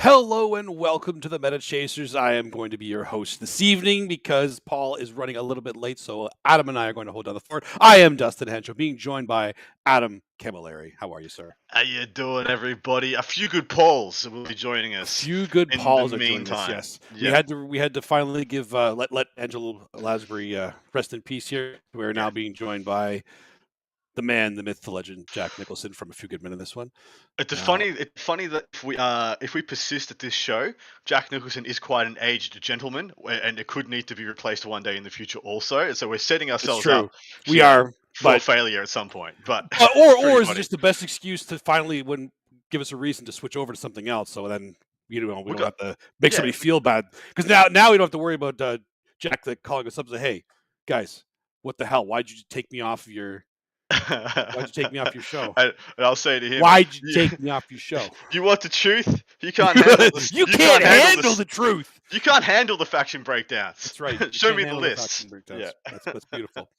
Hello and welcome to the Meta Chasers. I am going to be your host this evening because Paul is running a little bit late, so Adam and I are going to hold down the fort. I am Dustin Henshaw, being joined by Adam Camilleri. How are you, sir? How you doing, everybody? A few good Pauls will be joining us. A few good in Pauls the are joining us. meantime. Yes, Yeah. we had to finally give let Angelo Lasbury rest in peace. Here we are now being joined by the man, the myth, the legend, Jack Nicholson from A Few Good Men in this one. It's funny that if we persist at this show, Jack Nicholson is quite an aged gentleman, and it could need to be replaced one day in the future also. So we're setting ourselves up. We are for failure at some point, but or is it just the best excuse to finally give us a reason to switch over to something else? So then we don't have to make somebody feel bad, because now we don't have to worry about Jack calling us up and say, "Hey guys, what the hell? Why'd you take me off your show?" I'll say to him, "Why'd you take me off your show? You want the truth? You can't handle the you can't handle the truth. You can't handle the faction breakdowns." That's right. Show me the list. Yeah, that's beautiful.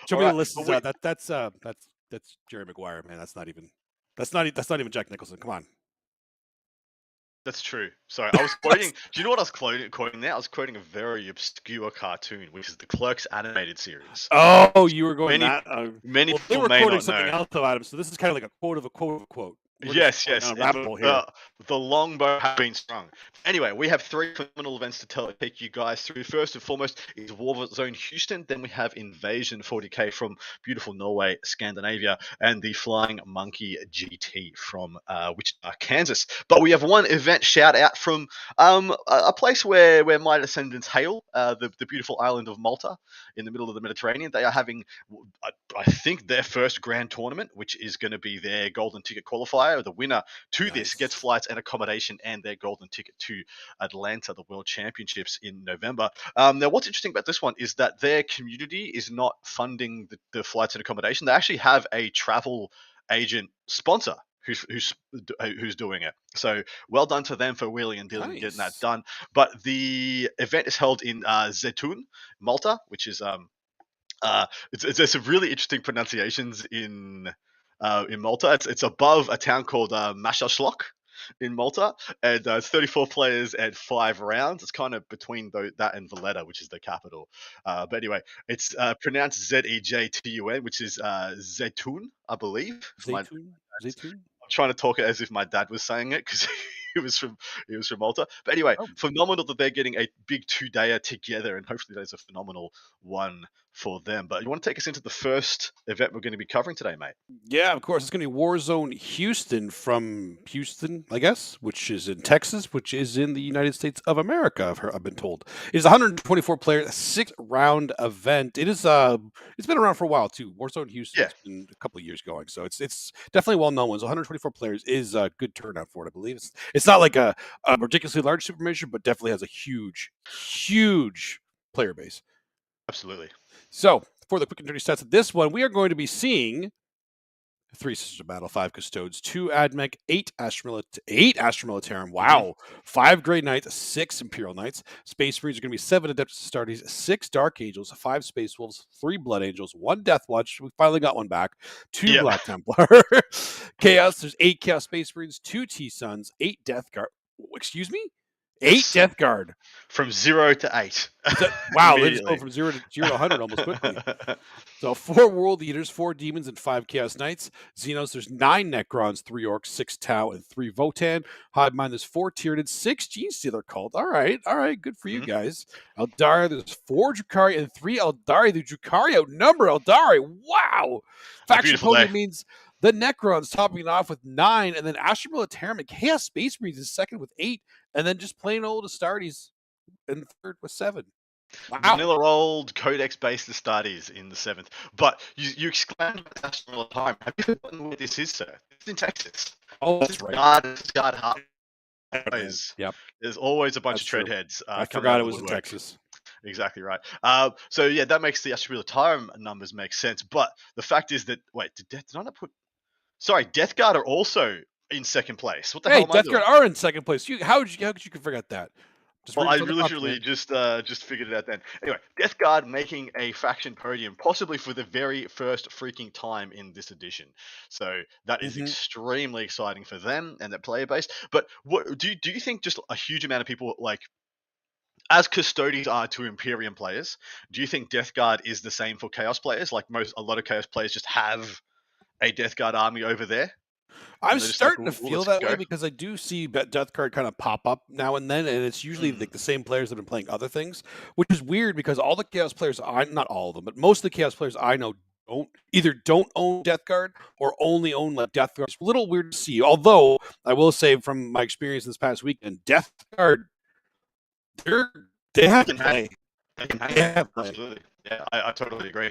Show me the list. That's Jerry Maguire, man. That's not even Jack Nicholson. Come on. That's true. Sorry, I was quoting. Do you know what I was quoting there? I was quoting a very obscure cartoon, which is the Clerks animated series. Oh, you were going that? Many people they were may quoting not something know. else about him, so this is kind of like a quote of a quote of a quote. Yes. The longbow has been strung. Anyway, we have three phenomenal events to take you guys through. First and foremost is Warzone Houston. Then we have Invasion 40k from beautiful Norway, Scandinavia, and the Flying Monkey GT from Wichita, Kansas. But we have one event shout out from a place where my descendants hail, the beautiful island of Malta in the middle of the Mediterranean. They are having, I think, their first grand tournament, which is going to be their golden ticket qualifier. The winner to this gets flights and accommodation and their golden ticket to Atlanta, the World Championships in November. Now, what's interesting about this one is that their community is not funding the flights and accommodation. They actually have a travel agent sponsor who's doing it. So well done to them for wheeling and dealing and getting that done. But the event is held in Zetun, Malta, which is there's some really interesting pronunciations in Malta. It's above a town called Massaschlock in Malta, and it's 34 players and 5 rounds. It's kind of between that and Valletta, which is the capital. But anyway, it's pronounced Zejtun, which is Zetun, I believe. Zetun? I'm trying to talk it as if my dad was saying it, because he was from Malta. But anyway, phenomenal that they're getting a big 2-dayer together, and hopefully there's a phenomenal one for them. But you want to take us into the first event we're going to be covering today, mate? Yeah, of course. It's going to be Warzone Houston from Houston, I guess, which is in Texas, which is in the United States of America, I've been told. It is a 124-player, 6-round event. It's been around for a while, too. Warzone Houston has been a couple of years going, so it's definitely well-known one. So 124 players is a good turnout for it, I believe. It's not like a ridiculously large super major, but definitely has a huge, huge player base. Absolutely. So, for the quick and dirty stats of this one, we are going to be seeing 3 Sisters of Battle, 5 Custodes, 2 Admech, 8 Astra Militarum, wow, 5 Grey Knights, 6 Imperial Knights. Space Marines are going to be 7 Adeptus Astartes, 6 Dark Angels, 5 Space Wolves, 3 Blood Angels, 1 Death Watch, we finally got one back, 2 Black Templar. Chaos, there's 8 Chaos Space Marines, 2 T-Suns, 8 Death Guard. Excuse me? 8 Death Guard. From 0 to 8. Wow, they just go from 0 to 100 almost quickly. So 4 World Eaters, 4 Demons, and 5 Chaos Knights. Xenos, there's 9 Necrons, 3 Orcs, 6 Tau, and 3 Votan. Hive Mind, there's 4 Tyranids, 6 Gene Stealer Cult. All right, good for you guys. Eldari, there's 4 Drukhari and 3 Eldari. The Drukhari outnumber Eldari. Wow! Faction podium means the Necrons topping it off with 9, and then Astra Militarum and Chaos Space Marines is second with 8, and then just plain old Astartes in third with 7. Wow. Vanilla old Codex-based Astartes in the 7th. But you exclaimed about Astra Militarum. Have you forgotten where this is, sir? It's in Texas. Oh, that's right. Guard Hub. Yep. There's always a bunch of treadheads. I forgot it was in Texas. Exactly right. So yeah, that makes the Astra Militarum numbers make sense. But the fact is that, wait, did I not put... Sorry, Death Guard are also in second place. What the hell am I doing? Death Guard are in second place. How could you forget that? Just Well, read I it from the literally document. just figured it out then. Anyway, Death Guard making a faction podium, possibly for the very first freaking time in this edition. So that is Mhm. extremely exciting for them and their player base. But what do you think? Just a huge amount of people, like, as custodians are to Imperium players, do you think Death Guard is the same for Chaos players? Like, a lot of Chaos players just have a Death Guard army over there, I'm and they're just like, starting to "Ooh, feel let's that way go." because I do see Death Card kind of pop up now and then, and it's usually Mm, like the same players that have been playing other things, which is weird because all the Chaos players not all of them, but most of the Chaos players I know don't own Death Guard or only own like Death Guard. It's a little weird to see. Although I will say from my experience this past weekend, Death Guard they're they have can hang. play. They can hang, They man. have play. Absolutely. Yeah, I totally agree.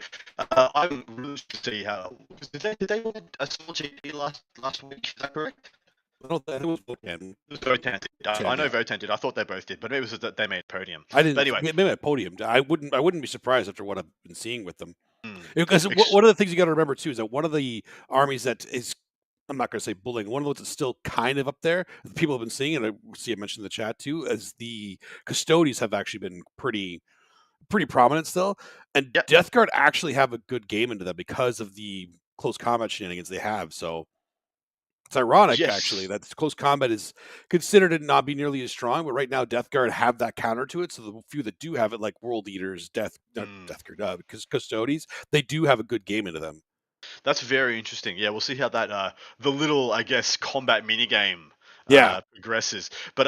I'm really interested to see how did they win a small GP last week? Is that correct? I don't think it was Bookend. It was Votan did. I know Yeah. Votan did. I thought they both did, but maybe it was that they made podium. I But didn't anyway, maybe at podium. I wouldn't be surprised after what I've been seeing with them. mm, Because ex- one of the things you got to remember too is that one of the armies that is, I'm not going to say bullying, one of the ones that's still kind of up there, that people have been seeing, and I see it mentioned in the chat too, as the custodians have actually been pretty prominent still. And yep. Death Guard actually have a good game into them because of the close combat shenanigans they have. So it's ironic actually Yes. that close combat is considered to not be nearly as strong, but right now Death Guard have that counter to it. So the few that do have it, like World Eaters, not Mm. Death Guard, because Custodies, they do have a good game into them. That's very interesting. Yeah, we'll see how that the little, I guess, combat mini game Yeah. progresses. But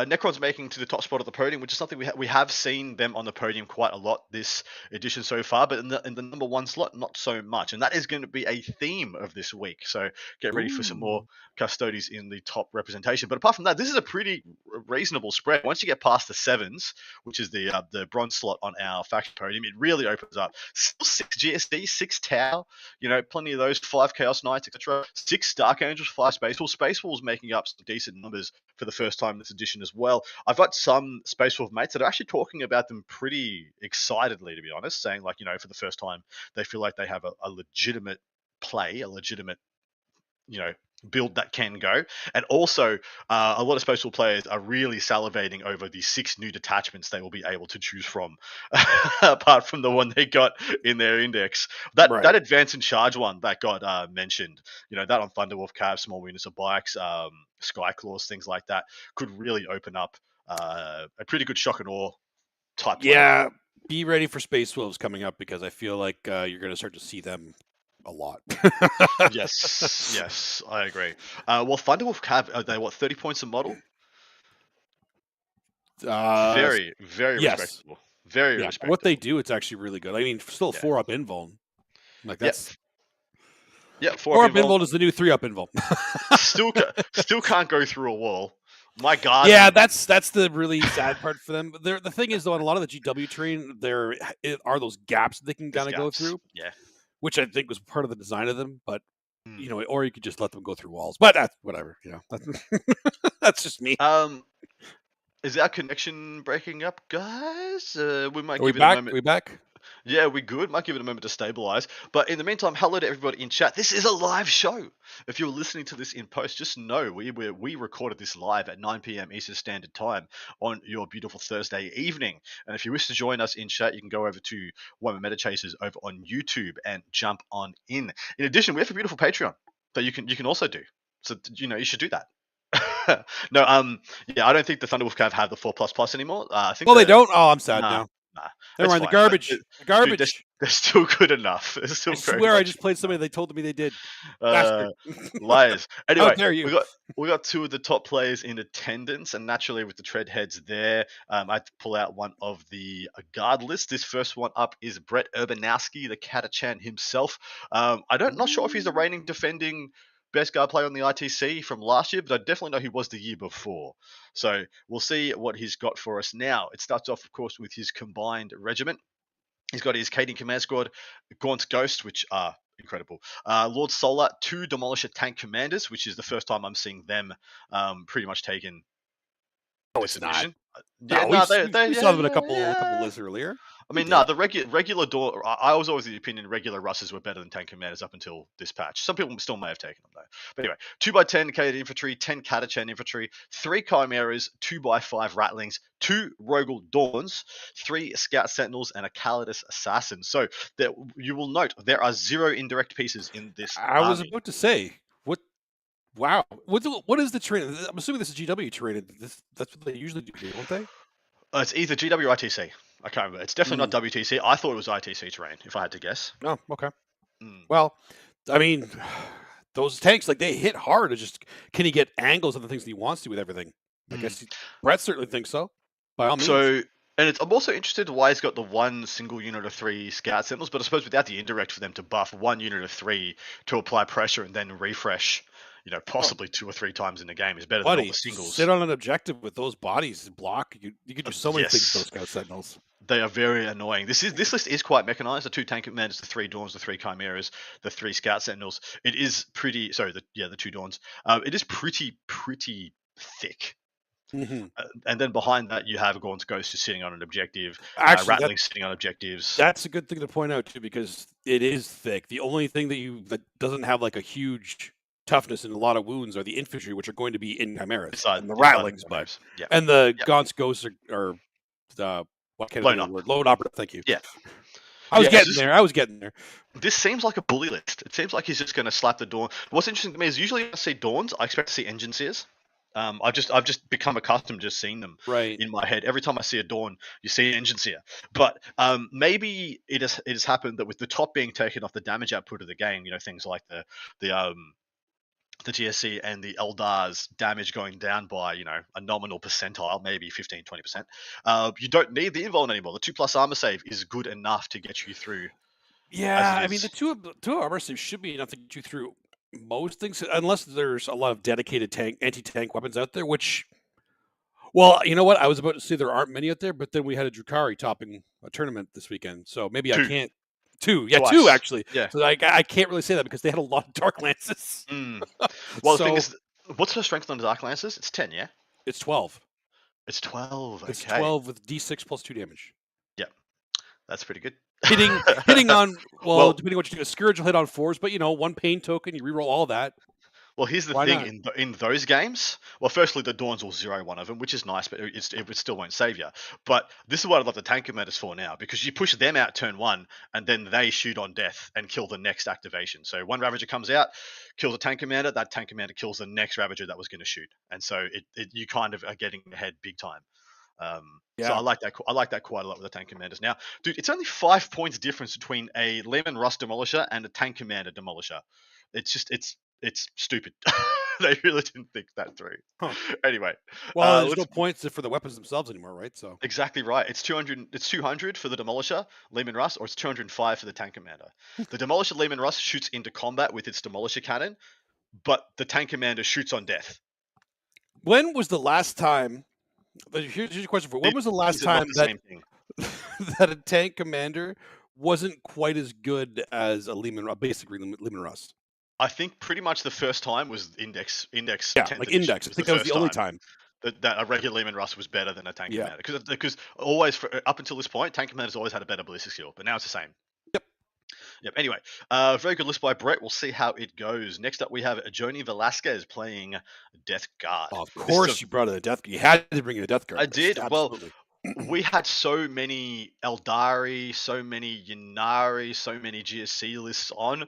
Necron's making to the top spot of the podium, which is something we have seen them on the podium quite a lot this edition so far. But in the number one slot, not so much, and that is going to be a theme of this week. So get ready for some more Ooh. custodies in the top representation. But apart from that, this is a pretty reasonable spread. Once you get past the sevens, which is the bronze slot on our faction podium, it really opens up. Still 6 GSD, 6 Tau, plenty of those, 5 Chaos Knights, etc. 6 Dark Angels, 5 Space Wolves. Space Wolves making up some decent numbers for the first time this edition as well. I've got some Space Wolf mates that are actually talking about them pretty excitedly, to be honest, saying, like, for the first time, they feel like they have a legitimate play, a legitimate, you know, build that can go. And also, a lot of Space Wolf players are really salivating over the 6 new detachments they will be able to choose from, apart from the one they got in their index. That Right. advance and charge one that got mentioned, that on Thunderwolf Cavs, small units of bikes, Skyclaws, things like that, could really open up a pretty good shock and awe type play. Yeah. Be ready for Space Wolves coming up because I feel like you're going to start to see them a lot. Yes, I agree. Well, Thunderwolf Cav, are they what, 30 points a model? uh, Very, very yes. respectable. Very Yeah. For what they respectable. do, it's actually really good. I mean, still Yeah. 4-up invuln. Like Yeah. that's Yeah. 4 up 4-up invuln. invuln is the new 3-up invuln. Still can't go through a wall. My Yeah, garden. that's the really sad part for them. The thing is, though, on a lot of the GW terrain, there are those gaps that they can There's kind of go gaps. through, Yeah. which I think was part of the design of them. But Mm. or you could just let them go through walls. But that's whatever. That's just me. Um, is our connection breaking up, guys? We might Are we give it a back? Are moment. we back? Yeah, we good. Might give it a moment to stabilize. But in the meantime, hello to everybody in chat. This is a live show. If you're listening to this in post, just know we recorded this live at 9 p.m. Eastern Standard Time on your beautiful Thursday evening. And if you wish to join us in chat, you can go over to Warhammer Meta Chasers over on YouTube and jump on in. In addition, we have a beautiful Patreon that you can also do. So you should do that. No, yeah, I don't think the Thunderwolf Cav have the 4++ anymore. I think Well, they don't. Oh, I'm sad nah, now. nah, Never it's mind. The fine. garbage. The Dude, garbage. they're still good enough. They're I still very swear, I much just good played somebody. They told me they did. enough. Bastard. Liars. How Anyway, dare you? we got two of the top players in attendance, and naturally with the treadheads there, I had to pull out one of the guard lists. This first one up is Brett Urbanowski, the Catachan himself. Not sure if he's the reigning defending best guard player on the ITC from last year, but I definitely know he was the year before. So we'll see what he's got for us now. It starts off, of course, with his combined regiment. He's got his Cadian Command Squad, Gaunt's Ghost, which are incredible. Lord Solar, 2 Demolisher Tank Commanders, which is the first time I'm seeing them pretty much taken No, it's not. edition. Yeah, No, they we saw them in a couple lists earlier. I mean, no, the regular door. I was always of the opinion regular Russes were better than tank commanders up until this patch. Some people still may have taken them though. But anyway, 2x10 Cadet infantry, 10 Catachan infantry, 3 chimeras, 2x5 rattlings, 2 Rogal Dawns, 3 Scout Sentinels, and a Calidus assassin. So you will note there are 0 indirect pieces in this. I was about to say what. Wow, what is the terrain? I'm assuming this is GW terrain. That's what they usually do, don't they? It's either GW or ITC. I can't remember. It's definitely not WTC. I thought it was ITC terrain, if I had to guess. Oh, okay. Well, I mean, those tanks, like, they hit hard. Can he get angles on the things that he wants to with everything? I guess Brett certainly thinks so, by all means. So, and I'm also interested why he's got the 1 single unit of 3 Scout Sentinels, but I suppose without the indirect for them to buff 1 unit of 3 to apply pressure and then refresh, possibly 2 or 3 times in the game is better than all the singles. Sit on an objective with those bodies and block. You could do so many things with those Scout Sentinels. They are very annoying. This list is quite mechanized. The 2 tank commanders, the 3 Dawns, the 3 chimeras, the 3 Scout Sentinels. It is pretty. Sorry, the 2 Dawns. It is pretty thick. And then behind that, you have Gaunt's Ghost who's sitting on an objective. Actually, Rattling sitting on objectives. That's a good thing to point out too, because it is thick. The only thing that doesn't have like a huge toughness and a lot of wounds are the infantry, which are going to be in chimeras and the rattlings, and the Gaunt's Ghosts are what kind of word? Load operative. Thank you. Yeah. I was getting there. This seems like a bully list. It seems like he's just going to slap the Dawn. What's interesting to me is usually when I see Dawns, I expect to see Engine Seers. I've just become accustomed to just seeing them in my head. Every time I see a Dawn, you see an Engine Seer. But maybe it has happened that with the top being taken off the damage output of the game, things like the GSC and the Eldar's damage going down by, a nominal percentile, maybe 15, 20%. You don't need the invuln anymore. The 2+ armor save is good enough to get you through. Yeah, I mean, the two armor save should be enough to get you through most things, unless there's a lot of dedicated anti-tank weapons out there, which, well, you know what? I was about to say there aren't many out there, but then we had a Drukhari topping a tournament this weekend, so maybe I can't. 2, yeah, Twice. 2 actually. Yeah. So I can't really say that because they had a lot of Dark Lances. Well, the thing is, what's the strength on the Dark Lances? It's 10, yeah? It's 12. It's 12, okay. It's 12 with D6 plus 2 damage. Yeah, that's pretty good. Hitting on, depending on what you do, a Scourge will hit on 4s, but 1 pain token, you reroll all that. Well, here's the thing, in those games, well, firstly, the Dawns will 0 one of them, which is nice, but it still won't save you. But this is what I'd love the tank commanders for now, because you push them out turn 1, and then they shoot on death and kill the next activation. So one Ravager comes out, kills a tank commander, that tank commander kills the next Ravager that was going to shoot. And so you kind of are getting ahead big time. So I like that quite a lot with the tank commanders. Now, dude, it's only 5 points difference between a Lehman Russ Demolisher and a tank commander Demolisher. It's stupid. They really didn't think that through. Huh. Anyway, well, there's no points for the weapons themselves anymore, right? So exactly right. It's 200. It's 200 for the Demolisher Lehman Russ, or it's 205 for the tank commander. The Demolisher Lehman Russ shoots into combat with its Demolisher cannon, but the tank commander shoots on death. When was the last time? Here's your question for: when was the last time that a tank commander wasn't quite as good as a basically Lehman Russ? I think pretty much the first time was Index. Yeah, like Index. I think that was the only time that a regular Lehman Russ was better than a tank commander. Because always, up until this point, tank commanders always had a better ballistic skill, but now it's the same. Yep. Anyway, very good list by Brett. We'll see how it goes. Next up, we have Joni Velasquez playing Death Guard. Oh, of course, you brought in a Death Guard. You had to bring in a Death Guard. I did. Absolutely. Well, we had so many Eldari, so many Ynnari, so many GSC lists on.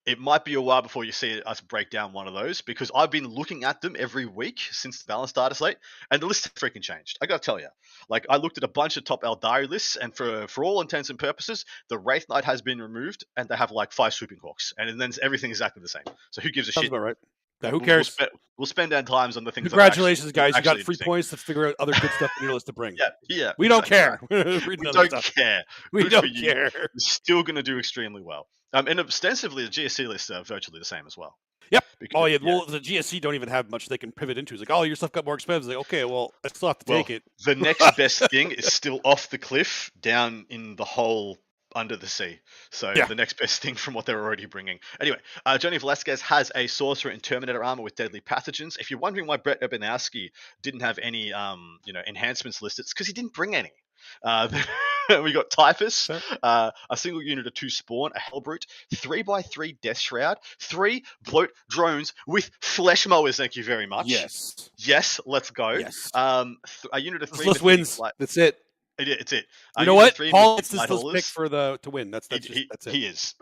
It might be a while before you see us break down one of those, because I've been looking at them every week since the balance starter slate, and the list has freaking changed. I gotta tell you, like, I looked at a bunch of top Eldari lists, and for all intents and purposes, the Wraith Knight has been removed, and they have like 5 Swooping Hawks, and then everything exactly the same. So who gives a Sounds shit? about right. Yeah, who cares? We'll spend our times on the things. Congratulations, guys! You got 3 points to figure out other good stuff in your list to bring. Yeah. We don't care. We don't care. We don't care. You're still going to do extremely well. And ostensibly, the GSC lists are virtually the same as well. Yep. Well, the GSC don't even have much they can pivot into. It's like, oh, your stuff got more expensive. Like, okay, well, I still have to take it. The next best thing is still off the cliff, down in the hole under the sea. So Yeah. the next best thing from what they're already bringing. Anyway, Johnny Velasquez has a Sorcerer in Terminator armor with deadly pathogens. If you're wondering why Brett Urbanowski didn't have any, enhancements listed, it's because he didn't bring any. We got Typhus, a single unit of 2 Spawn, a Hellbrute, 3x3 Death Shroud, 3 Bloat Drones with Flesh Mowers. Thank you very much. Yes, let's go. Yes. A unit of 3 list wins. That's it. It's it. You know what? Paul gets this list pick to win. That's it. He is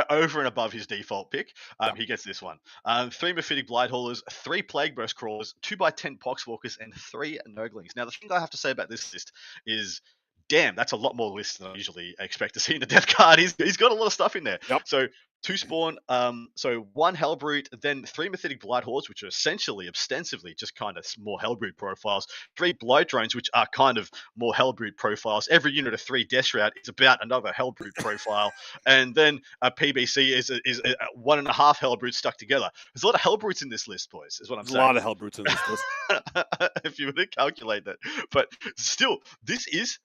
over and above his default pick. He gets this one. 3 Mephitic Blight Haulers, 3 Plague Burst Crawlers, 2x10 Poxwalkers, and 3 Nurglings. Now, the thing I have to say about this list is, damn, that's a lot more lists than I usually expect to see in the death card. He's got a lot of stuff in there. Yep. So 2 Spawn, 1 Hellbrute, then 3 Mephitic Blight Hordes, which are essentially, ostensively, just kind of more Hellbrute profiles. 3 Bloat Drones, which are kind of more Hellbrute profiles. Every unit of 3 Death Shroud is about another Hellbrute profile. And then a PBC is 1.5 Hellbrutes stuck together. There's a lot of Hellbrutes in this list, boys, is what I'm saying. A lot of Hellbrutes in this list. If you were to calculate that. But still, this is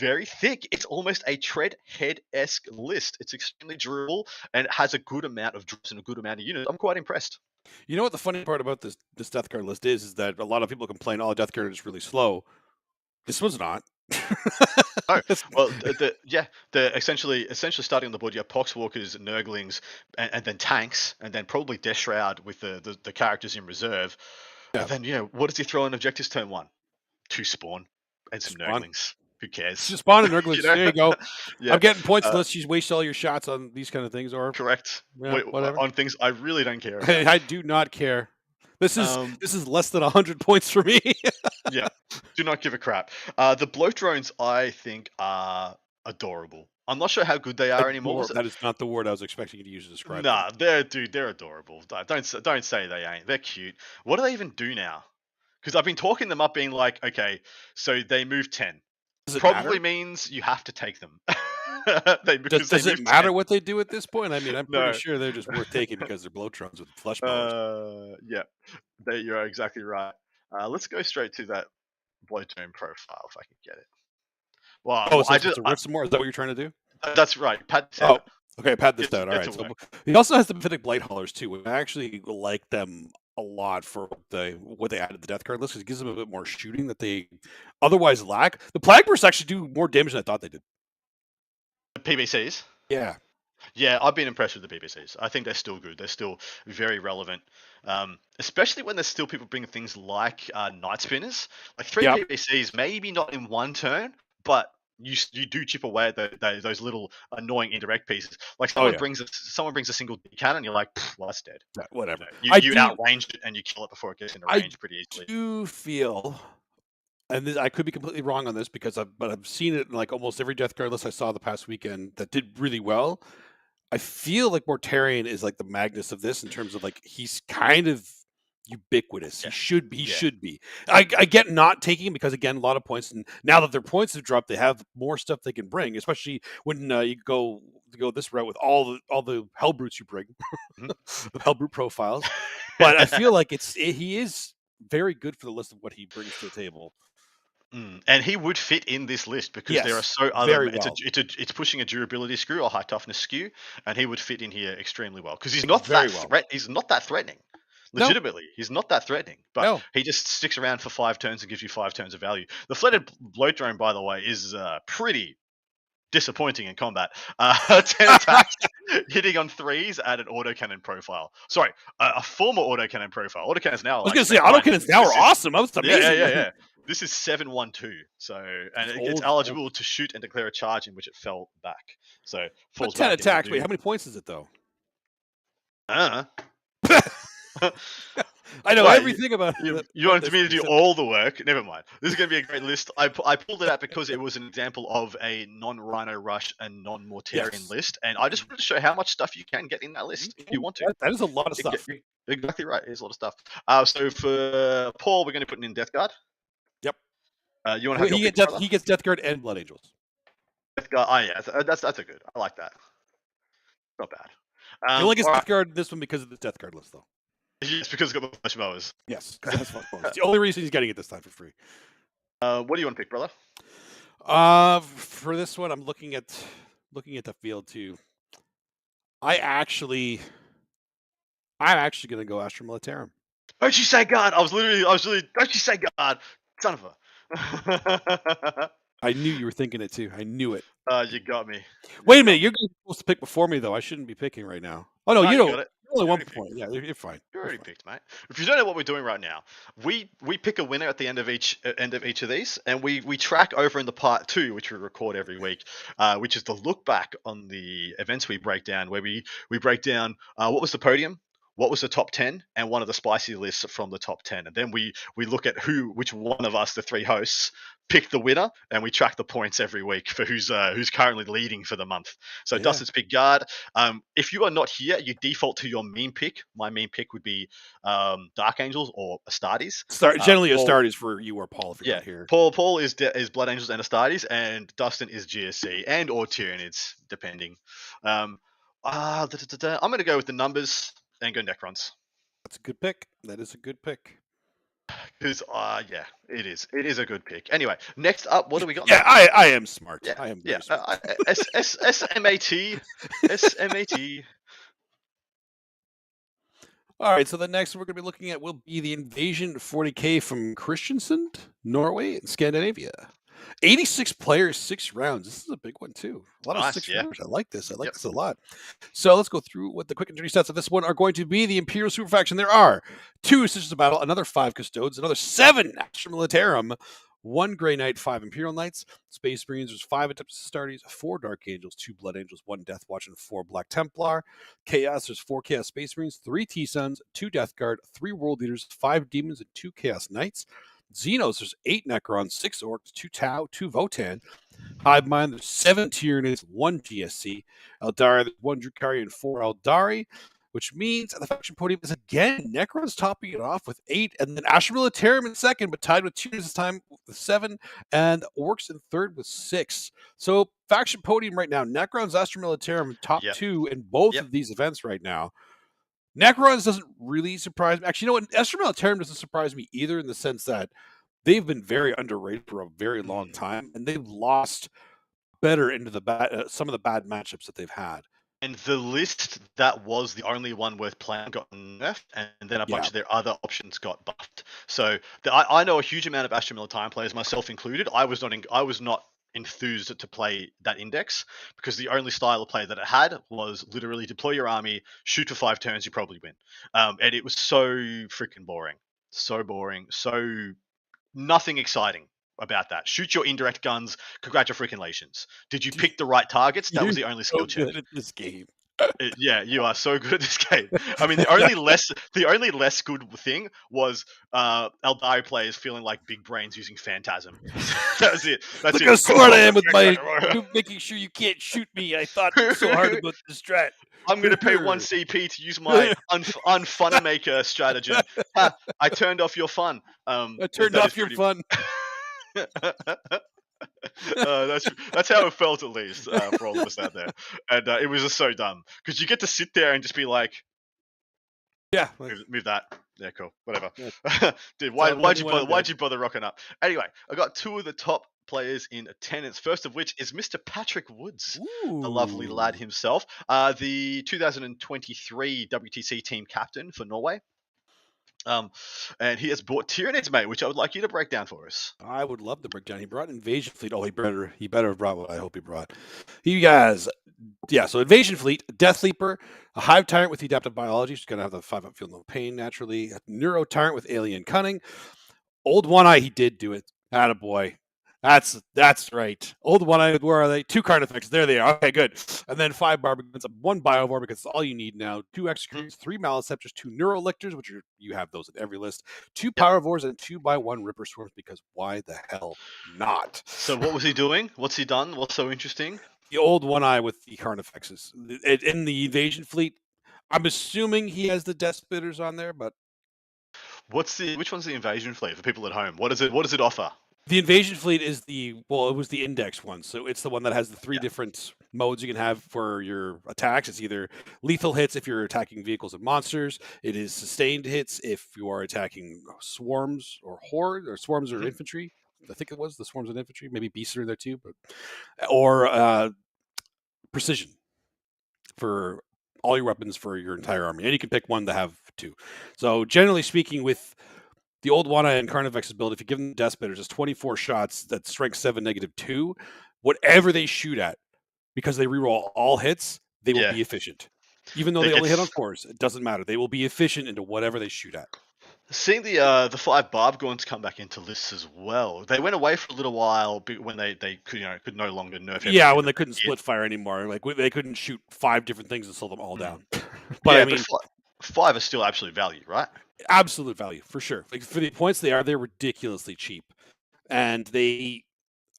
very thick. It's almost a Treadhead-esque list. It's extremely durable and it has a good amount of drops and a good amount of units. I'm quite impressed. You know what the funny part about this death card list is that a lot of people complain, oh, death card is really slow. This one's not. Oh, well, essentially starting on the board, you have Poxwalkers, Nurglings, and then tanks, and then probably Death Shroud with the characters in reserve. Yeah. And then, what does he throw in objectives turn 1? 2 Spawn and some Nurglings. Who cares? Just spawn and Nurglings. There you go. Yeah. I'm getting points unless you waste all your shots on these kind of things, or correct. Whatever. On things I really don't care about. I do not care. This is less than 100 points for me. Yeah, do not give a crap. The Bloat Drones, I think, are adorable. I'm not sure how good they are anymore. That is not the word I was expecting you to use to describe. Nah, they're adorable. Don't say they ain't. They're cute. What do they even do now? Because I've been talking them up, being like, okay, so they move 10. Probably means you have to take them. Does it matter what they do at this point? I mean, I'm pretty sure they're just worth taking because they're Bloat Drones with flesh mowers. Yeah, you're exactly right. Let's go straight to that Bloat Drone profile if I can get it. Well, so to rip some more. Is that what you're trying to do? That's right. Pad this out. Okay, pad this down. All right. So he also has the Mephitic Blight Haulers too. I actually like them a lot for what they added to the death card list, because it gives them a bit more shooting that they otherwise lack. The Plague Bursts actually do more damage than I thought they did. The PBCs? Yeah. Yeah, I've been impressed with the PBCs. I think they're still good. They're still very relevant, especially when there's still people bringing things like Night Spinners. Like 3 PBCs, maybe not in one turn, but you do chip away at those little annoying indirect pieces. Like someone brings a single cannon, you're like, well, that's dead. Yeah, whatever. You outranged it and you kill it before it gets into range pretty easily. I do feel, and I could be completely wrong on this but I've seen it in like almost every death card list I saw the past weekend that did really well. I feel like Mortarion is like the Magnus of this in terms of like he's kind of ubiquitous. Yeah. He should be. I get not taking him because, again, a lot of points, and now that their points have dropped, they have more stuff they can bring, especially when you go this route with all the Hellbrutes you bring, the Hellbrute profiles. But I feel like he is very good for the list of what he brings to the table. And he would fit in this list because there are so other. It's pushing a durability skew or high toughness skew, and he would fit in here extremely well because he's not He's not that threatening. Legitimately, he's not that threatening, but he just sticks around for 5 turns and gives you 5 turns of value. The Flooded Bloat Drone, by the way, is pretty disappointing in combat. 10 attacks, hitting on 3s at an autocannon profile. Sorry, a former autocannon profile. Autocannons now. I was going to say autocannons now are awesome. That was amazing. Yeah. This is 7-1-2. So, and it's eligible to shoot and declare a charge in which it fell back. So, falls 10 attacks. Wait, how many points is it though? I know everything about it. You wanted me to do all the work? Never mind. This is going to be a great list. I pulled it out because it was an example of a non-Rhino Rush and non-Mortarion list, and I just wanted to show how much stuff you can get in that list if you want to. That is a lot of stuff. Exactly right. It's a lot of stuff. So for Paul, we're going to put in Death Guard. Yep. You want to have he gets Death Guard and Blood Angels. Death Guard. Oh yeah, that's a good. I like that. Not bad. He only gets Death Guard this one because of the Death Card list, though. Yes, because it's got the flesh mowers. Yes, because that's flesh mowers. The only reason he's getting it this time for free. What do you want to pick, brother? For this one, I'm looking at looking at the field too, I'm actually going to go Astra Militarum. Don't you say God? I was literally. Don't you say God, son of a. I knew you were thinking it too. I knew it. You got me. Wait a minute, you're supposed to pick before me though. I shouldn't be picking right now. Oh no, you don't. Got it. You're only 1 point. Yeah, you're fine. You're already picked, mate. If you don't know what we're doing right now, we pick a winner at the end of each of these, and we track over in the part 2, which we record every week, which is the look back on the events we break down, where we break down what was the podium, what was the top 10, and one of the spicy lists from the top 10, and then we look at which one of us, the 3 hosts, pick the winner, and we track the points every week for who's currently leading for the month. So Dustin's pick guard. If you are not here, you default to your meme pick. My meme pick would be Dark Angels or Astartes. Generally Astartes for you or Paul if you're not here. Paul is Blood Angels and Astartes, and Dustin is GSC and or Tyranids, depending. I'm going to go with the numbers and go Necrons. That's a good pick. That is a good pick. Because it is. It is a good pick. Anyway, next up, what do we got? Yeah, I am smart. Yeah, I am very smart. SMAT. SMAT. All right, so the next one we're going to be looking at will be the Invasion 40K from Kristiansand, Norway, and Scandinavia. 86 players, 6 rounds. This is a big one too. A lot of 6 rounds. I like this. I like this a lot. So let's go through what the quick and dirty stats of this one are going to be. The Imperial Super Faction. There are 2 Sisters of Battle, another 5 Custodes, another 7 Astra Militarum, 1 Grey Knight, 5 Imperial Knights, Space Marines. There's 5 Astartes, 4 Dark Angels, 2 Blood Angels, 1 Death Watch, and 4 Black Templar. Chaos. There's 4 Chaos Space Marines, 3 T-Suns, 2 Death Guard, 3 World Leaders, 5 Demons, and 2 Chaos Knights. Xenos, there's 8 Necrons, 6 Orcs, 2 Tau, 2 Votan. Hive Mind, there's 7 Tyranids, 1 GSC. Eldari, there's 1 Drukhari and 4 Eldari, which means the faction podium is again Necrons topping it off with 8, and then Astra Militarum in second, but tied with Tyranids this time with 7, and Orcs in third with 6. So faction podium right now, Necrons, Astra Militarum, top 2 in both of these events right now. Necrons doesn't really surprise me. Actually, you know what? Astra Militarum doesn't surprise me either, in the sense that they've been very underrated for a very long time, and they've lost better into the some of the bad matchups that they've had. And the list that was the only one worth playing got nerfed, and then a bunch of their other options got buffed. So I know a huge amount of Astra Militarum players, myself included. I was not enthused to play that index because the only style of play that it had was literally deploy your army, shoot for 5 turns, you probably win. And it was so freaking boring. So boring. So nothing exciting about that. Shoot your indirect guns. Congratulations. Did you pick the right targets? That was the only skill check. Good at this game. Yeah, you are so good at this game. I mean, the only less good thing was Eldari players feeling like big brains using Phantasm. That was it. Look how smart I am with my making sure you can't shoot me. I thought so hard about the strat. I'm going to pay 1 CP to use my unfunmaker stratagem. I turned off your fun. I turned off your fun. That's how it felt, at least, for all of us out there, and it was just so dumb because you get to sit there and just be like, move that, yeah, cool, whatever. Dude, why'd you bother rocking up? Anyway, I got 2 of the top players in attendance, first of which is Mr. Patrick Woods. Ooh. The lovely lad himself, the 2023 WTC team captain for Norway. And he has brought Tyranids, mate, which I would like you to break down for us. I would love to break down. He brought Invasion Fleet. Oh, he better have brought what I hope he brought. You guys, so Invasion Fleet, Death Leaper, a Hive Tyrant with Adaptive Biology. She's going to have the 5-up Feel No Pain, naturally. A Neuro Tyrant with Alien Cunning. Old One Eye, he did do it. Attaboy. That's right. Old One Eye, where are they? 2 card effects. There they are. Okay, good. And then 5 Barbicans, 1 Biovore, because it's all you need now. 2 Executors, 3 Maliceptors, 2 Neurolictors, which you have those in every list. 2 Pyrovores, and 2x1 Ripper Swarms, because why the hell not? So what was he doing? What's he done? What's so interesting? The Old One Eye with the card effects. In the Invasion Fleet, I'm assuming he has the Death Spitters on there, but... Which one's the Invasion Fleet for people at home? What does it offer? The Invasion Fleet is it was the index one. So it's the one that has the 3 different modes you can have for your attacks. It's either lethal hits if you're attacking vehicles and monsters. It is sustained hits if you are attacking swarms or horde, or swarms or infantry. I think it was the swarms and infantry. Maybe beasts are in there too, or precision for all your weapons for your entire army, and you can pick one to have 2. So generally speaking, with the old Wana and Carnifex's build, if you give them Death Spitters, it's 24 shots, that's strength 7, -2. Whatever they shoot at, because they reroll all hits, they will be efficient. Even though they only hit on 4s, it doesn't matter. They will be efficient into whatever they shoot at. Seeing the 5 Barb Gorns come back into lists as well. They went away for a little while when they could no longer nerf. Yeah, when they couldn't split fire anymore, like they couldn't shoot 5 different things and slow them all down. But I mean, but 5 is still absolute value, right? Absolute value for sure. Like for the points they're ridiculously cheap, and they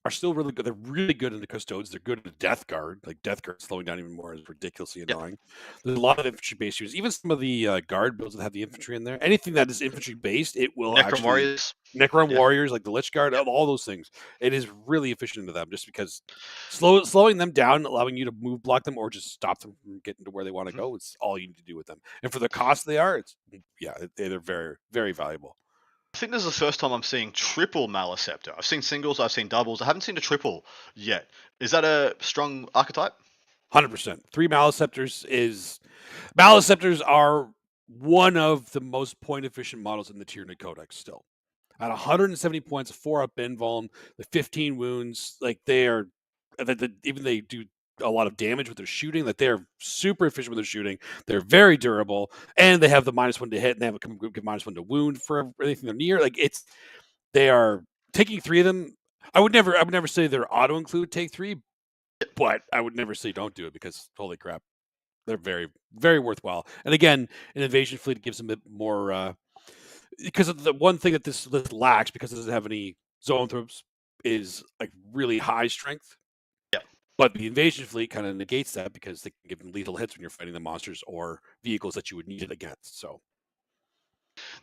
are still really good. They're really good in the Custodes. They're good in the Death Guard. Like Death Guard slowing down even more is ridiculously annoying. There's a lot of infantry-based units. Even some of the Guard builds that have the infantry in there. Anything that is infantry-based, it will Necron Warriors, like the Lich Guard, all those things. It is really efficient into them just because slowing them down, allowing you to move block them or just stop them from getting to where they want to go, it's all you need to do with them. And for the cost they are, they're very, very valuable. I think this is the first time I'm seeing triple Maleceptor. I've seen singles, I've seen doubles. I haven't seen a triple yet. Is that a strong archetype? 100%. 3 Maleceptors are one of the most point-efficient models in the Tyranid Codex still. At 170 points, 4-up invuln, the 15 wounds, like even they do a lot of damage with their shooting, that they're super efficient with their shooting. They're very durable, and they have the -1 to hit, and they have a -1 to wound for anything they're near. Like they are taking 3 of them. I would never say they're auto-include take 3, but I would never say don't do it because holy crap, they're very, very worthwhile. And again, an invasion fleet gives them a bit more because of the one thing that this list lacks, because it doesn't have any zone throws, is like really high strength. Yeah. But the invasion fleet kind of negates that because they can give them lethal hits when you're fighting the monsters or vehicles that you would need it against. So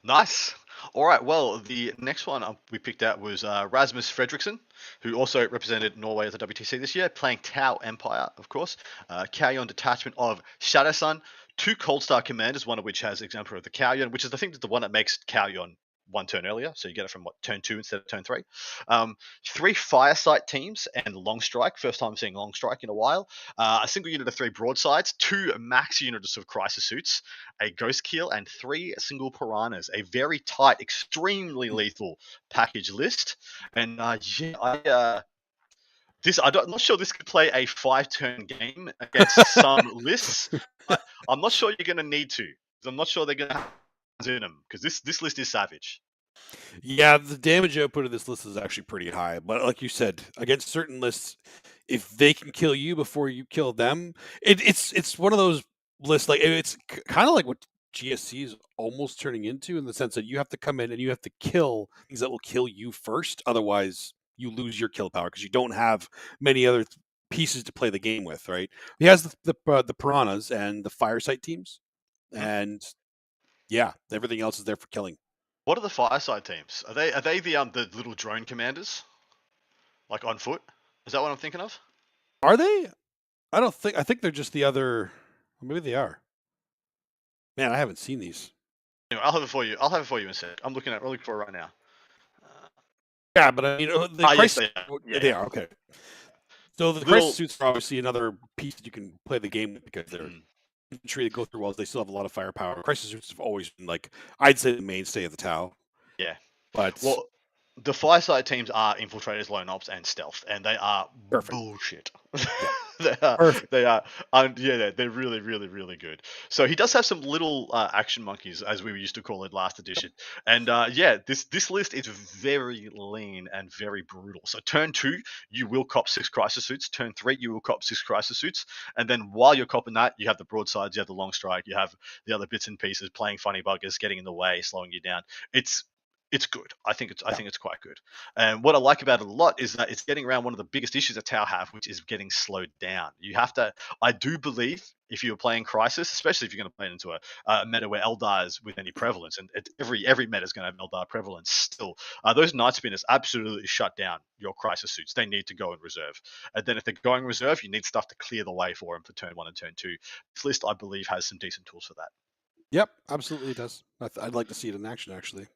nice. All right. Well, the next one we picked out was Rasmus Fredriksson, who also represented Norway at the WTC this year, playing Tau Empire, of course. Carrion detachment of Shadow Sun, 2 Cold Star commanders, one of which has Exemplar of the Carrion, which is I think the one that makes Carrion 1 turn earlier, so you get it from turn 2 instead of turn 3. 3 Firesight teams and Long Strike. First time seeing Long Strike in a while. A single unit of 3 broadsides, 2 max units of crisis suits, a Ghost Keel, and 3 single piranhas. A very tight, extremely lethal package list. And I'm not sure this could play a 5-turn game against some lists. I'm not sure you're going to need to. I'm not sure they're going to have in them because this list is savage. Yeah, the damage output of this list is actually pretty high. But like you said, against certain lists, if they can kill you before you kill them, it's one of those lists. Like it's kind of like what GSC is almost turning into, in the sense that you have to come in and you have to kill things that will kill you first. Otherwise, you lose your kill power because you don't have many other pieces to play the game with. Right? He has the piranhas and the Firesight teams, and yeah, everything else is there for killing. What are the Fireside teams? Are they the little drone commanders, like on foot? Is that what I'm thinking of? Are they? I think they're just the other. Maybe they are. Man, I haven't seen these. Anyway, I'll have it for you. I'll have it for you in a sec. I'm looking for it right now. Yeah, but I mean, yes, they are. Yeah, they are. Okay. So the crisis suits are obviously another piece that you can play the game with because they're infantry that go through walls. They still have a lot of firepower. Crisis suits have always been, like, I'd say, the mainstay of the Tau. Yeah. But the Fireside teams are infiltrators, lone ops, and stealth, and they are bullshit. Yeah. They're really, really, really good. So he does have some little action monkeys, as we used to call it last edition. And this list is very lean and very brutal. So turn 2, you will cop 6 crisis suits. Turn 3, you will cop 6 crisis suits. And then while you're copping that, you have the broadsides, you have the long strike, you have the other bits and pieces, playing funny buggers, getting in the way, slowing you down. It's good. I think it's quite good. And what I like about it a lot is that it's getting around one of the biggest issues that Tau have, which is getting slowed down. You have to. I do believe if you're playing Crisis, especially if you're going to play it into a meta where Eldar is with any prevalence, and every meta is going to have Eldar prevalence still, those Night Spinners absolutely shut down your Crisis suits. They need to go in reserve. And then if they're going reserve, you need stuff to clear the way for them for turn 1 and turn 2. This list, I believe, has some decent tools for that. Yep, absolutely it does. I'd like to see it in action, actually.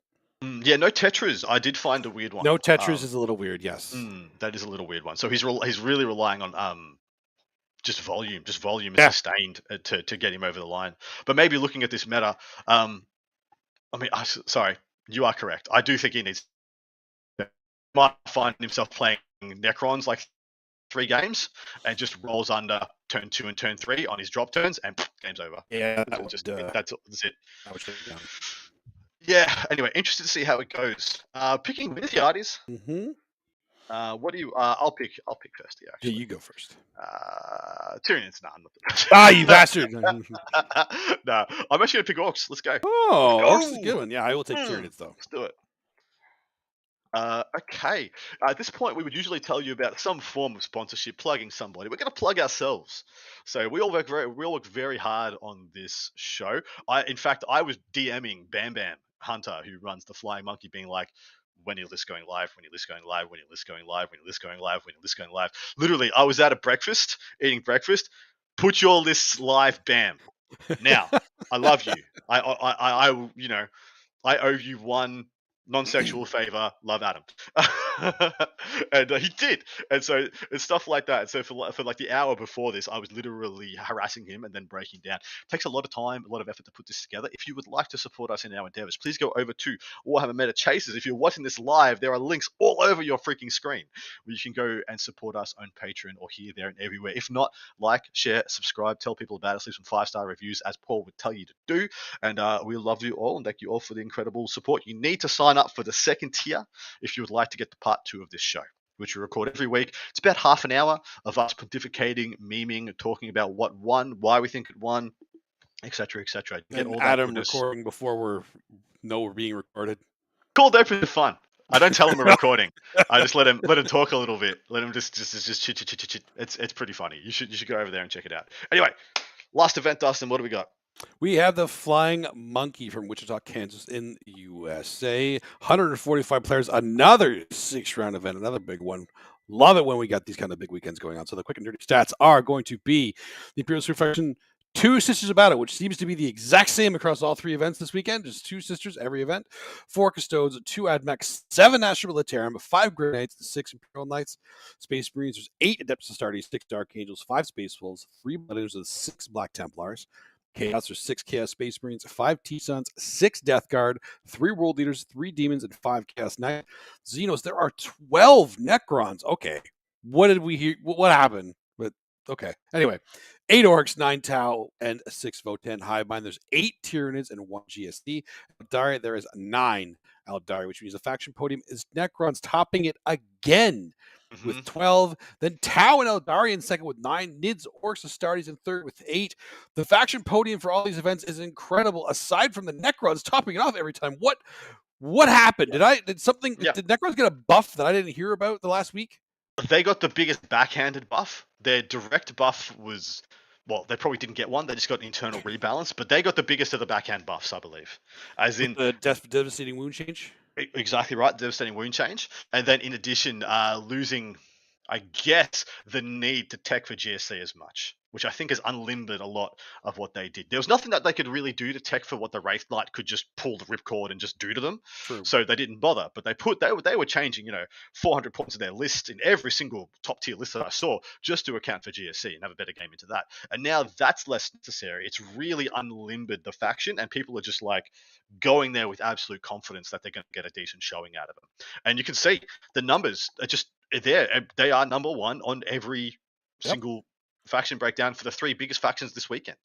Yeah, no Tetras. I did find a weird one. No Tetras is a little weird, yes. That is a little weird one. So he's really relying on just volume is sustained to get him over the line. But maybe looking at this meta, sorry, you are correct. I do think he might find himself playing Necrons like 3 games and just rolls under turn 2 and turn 3 on his drop turns and game's over. Yeah, that's it. I would shut it down. Yeah. Anyway, interested to see how it goes. Picking winners, the arties. Mm-hmm. What do you? I'll pick first. Yeah, actually. Yeah, you go first. Tyranids, nah, I'm not the Ah, you bastard! No, I'm actually gonna pick orcs. Let's go. Oh, orcs is a good one. Yeah, I will take Tyranids though. Let's do it. Okay. At this point, we would usually tell you about some form of sponsorship, plugging somebody. We're going to plug ourselves. So we all work very hard on this show. In fact, I was DMing Bam Bam Hunter, who runs the Flying Monkey, being like, when your list going live, when your list going live, when your list going live, when your list going live, when your list going live. Literally, I was at a breakfast, eating breakfast. Put your lists live, Bam. Now, I love you. I owe you one non-sexual favor. Love Adam. And he did. And so it's stuff like that. So for like the hour before this, I was literally harassing him and then breaking down. It takes a lot of time, a lot of effort to put this together. If you would like to support us in our endeavors, please go over to Warhammer Meta Chasers. If you're watching this live, there are links all over your freaking screen where you can go and support us on Patreon or here, there, and everywhere. If not, like, share, subscribe, tell people about us, leave some 5-star reviews, as Paul would tell you to do. And we love you all and thank you all for the incredible support. You need to sign up for the second tier if you would like to get to part 2 of this show, which we record every week. It's about half an hour of us pontificating, memeing, talking about what won, why we think it won, etc., etc. And Adam recording before we're being recorded. Cold open is fun. I don't tell him we're recording. I just let him talk a little bit. Let him just chit. It's pretty funny. You should go over there and check it out. Anyway, last event, Dustin. What do we got? We have the Flying Monkey from Wichita, Kansas in USA. 145 players, another 6-round event, another big one. Love it when we got these kind of big weekends going on. So the quick and dirty stats are going to be the Imperial Faction, 2 Sisters of Battle, which seems to be the exact same across all 3 events this weekend. Just 2 Sisters every event. 4 Custodes, 2 Admechs, 7 National Militarum, 5 Grey Knights, 6 Imperial Knights, Space Marines. There's 8 Adeptus Astartes, 6 Dark Angels, 5 Space Wolves, 3 Blood Angels, 6 Black Templars. Chaos, there's 6 Chaos Space Marines, 5 T-Suns, 6 Death Guard, 3 World Leaders, 3 Demons, and 5 Chaos Knights. Xenos, there are 12 Necrons. Okay. What did we hear? What happened? But okay. Anyway, 8 Orcs, 9 Tau, and 6 Votan. Highbind, there's 8 Tyranids and 1 GSD. Eldari, there is 9 Eldari, which means the faction podium is Necrons, topping it again with 12. Then Tau and Eldari in second with 9. Nids, Orcs, Astartes in third with 8. The faction podium for all these events is incredible. Aside from the Necrons topping it off every time, what happened? Did Necrons get a buff that I didn't hear about the last week? They got the biggest backhanded buff. Their direct buff was, well, they probably didn't get one. They just got an internal rebalance, but they got the biggest of the backhand buffs, I believe. As in the devastating wound change. Exactly right, devastating wound change, and then in addition, losing, I guess, the need to tech for GSC as much, which I think has unlimited a lot of what they did. There was nothing that they could really do to tech for what the Wraith Knight could just pull the ripcord and just do to them. True. So they didn't bother. But they were changing, 400 points of their list in every single top tier list that I saw just to account for GSC and have a better game into that. And now that's less necessary. It's really unlimited the faction, and people are just like going there with absolute confidence that they're going to get a decent showing out of them. And you can see the numbers are just there. They are number 1 on every single faction breakdown for the 3 biggest factions this weekend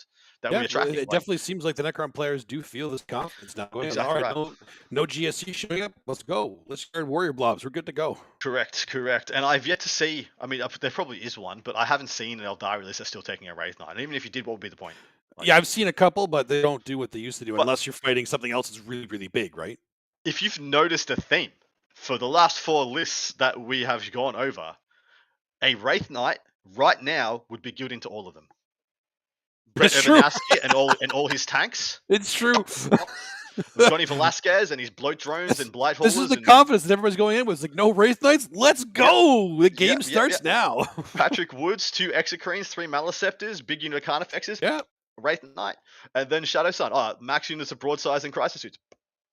that we're tracking. It definitely seems like the Necron players do feel this confidence now. Exactly right. No GSC showing up. Let's go. Let's start Warrior Blobs. We're good to go. Correct. And I've yet to see, there probably is one, but I haven't seen an Eldari list that's still taking a Wraith Knight. And even if you did, what would be the point? I've seen a couple, but they don't do what they used to do unless you're fighting something else that's really, really big, right? If you've noticed a theme for the last 4 lists that we have gone over, a Wraith Knight right now would be good into all of them. Brett Evanowski and all his tanks. It's true. Johnny Velasquez and his bloat drones and blight haulers. This is the confidence that everybody's going in with. It's like, no Wraith Knights? Let's go! The game starts now. Patrick Woods, 2 Exocrines, 3 Maleceptors, big unit of Carnifexes. Yeah. Wraith Knight. And then Shadow Sun. Max units of broadsides and crisis suits.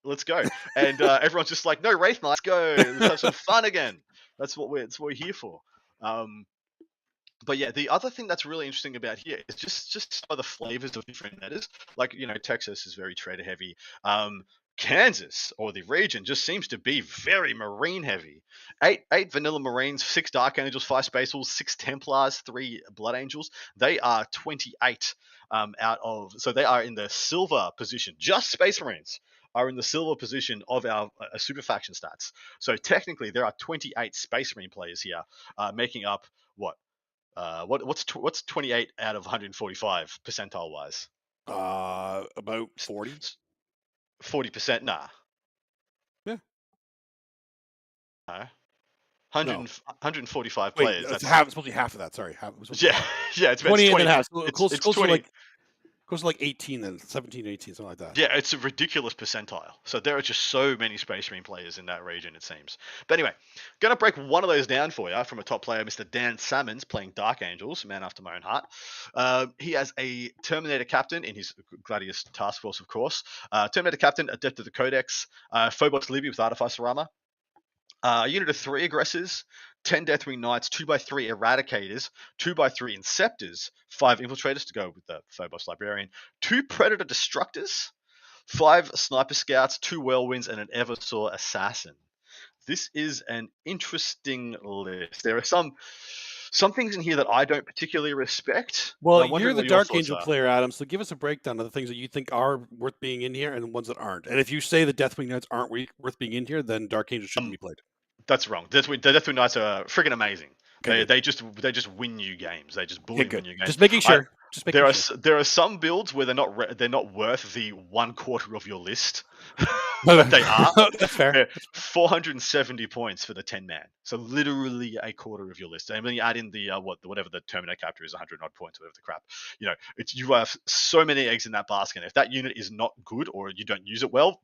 Let's go. And everyone's just like, no Wraith Knight, let's go. Let's have some fun again. That's what we're here for. But yeah, the other thing that's really interesting about here is just some of the flavors of different metas. Like, Texas is very trader heavy. Kansas, or the region, just seems to be very marine heavy. Eight vanilla marines, 6 dark angels, 5 space wolves, 6 templars, 3 blood angels. They are 28 so they are in the silver position. Just space marines are in the silver position of our super faction stats. So technically, there are 28 space marine players here, making up what? What's 28 out of 145 percentile wise? About 40. 40%? Nah. Yeah. No. 100, No. 145 Wait, players. it's That's half. It's supposed to be half of that. Sorry, half. It was supposed to be yeah, half. yeah. It's 20 and 20. then half. So It's close to 20. like 18, then 17, 18, something like that. Yeah, it's a ridiculous percentile. So there are just so many Space Marine players in that region, it seems. But anyway, going to break one of those down for you from a top player, Mr. Dan Salmons, playing Dark Angels, man after my own heart. He has a Terminator Captain in his Gladius task force, of course. Terminator Captain, Adept of the Codex, Phobos Libby with Artificer Armor, a unit of 3 aggressors, 10 Deathwing Knights, 2x3 Eradicators, 2x3 Inceptors, 5 Infiltrators to go with the Phobos Librarian, 2 Predator Destructors, 5 Sniper Scouts, 2 Whirlwinds, and an Eversaw Assassin. This is an interesting list. There are some things in here that I don't particularly respect. Well, I'm you're wondering the what your Dark thoughts Angel are. player, Adam. So give us a breakdown of the things that you think are worth being in here and the ones that aren't. And if you say the Deathwing Knights aren't worth being in here, then Dark Angel shouldn't be played. That's wrong. The Deathwing Knights are freaking amazing. Okay, They just win you games. They just bully win you games. Just making sure. There are some builds where they're not worth the 1/4 of your list, but they are. That's fair. They're 470 points for the 10-man, so literally a quarter of your list. And when you add in the whatever the Terminator Captor is, 100 odd points, whatever the crap, you have so many eggs in that basket. If that unit is not good or you don't use it well,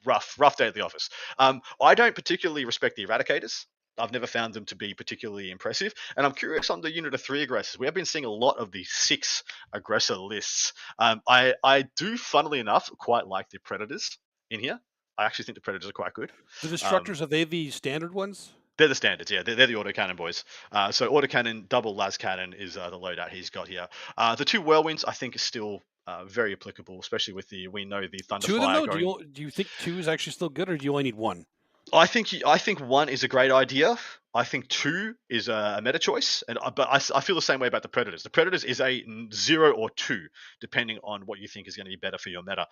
rough day at the office. I don't particularly respect the Eradicators. I've never found them to be particularly impressive. And I'm curious on the unit of 3 aggressors. We have been seeing a lot of the 6 aggressor lists. I do, funnily enough, quite like the Predators in here. I actually think the Predators are quite good. The Destructors, are they the standard ones? They're the standards, yeah. They're the autocannon boys. So autocannon, double las cannon is the loadout he's got here. The 2 Whirlwinds, I think, are still very applicable, especially with we know the Thunderfire 2 of them, though? going. Do you think 2 is actually still good, or do you only need 1? I think 1 is a great idea. I think 2 is a meta choice, but I feel the same way about the Predators. The Predators is a 0 or 2, depending on what you think is going to be better for your meta.